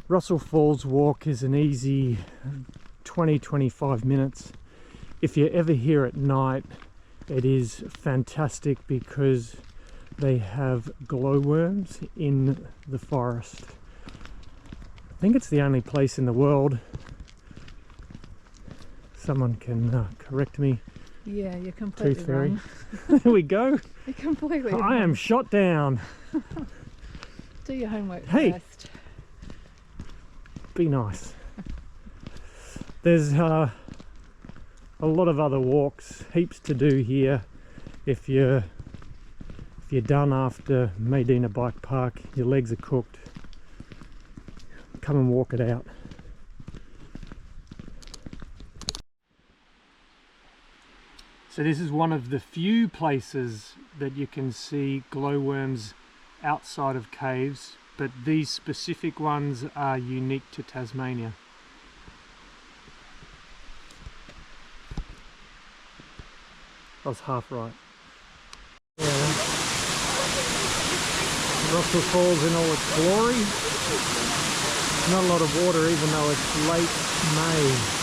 Russell Falls walk is an easy 20-25 minutes. If you're ever here at night, it is fantastic because they have glowworms in the forest. I think it's the only place in the world. Someone can correct me. Yeah, you're completely Tooth fairy. wrong. There we go. You're completely wrong. I am shot down. Do your homework Hey. first. Be nice. There's a lot of other walks, heaps to do here. If you're done after Medina Bike Park, your legs are cooked, come and walk it out. So this is one of the few places that you can see glowworms outside of caves, but these specific ones are unique to Tasmania. I was half right. Yeah. Russell Falls in all its glory. Not a lot of water even though it's late May.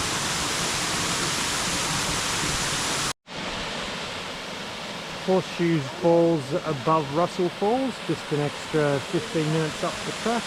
Horseshoes Falls above Russell Falls, just an extra 15 minutes up the track.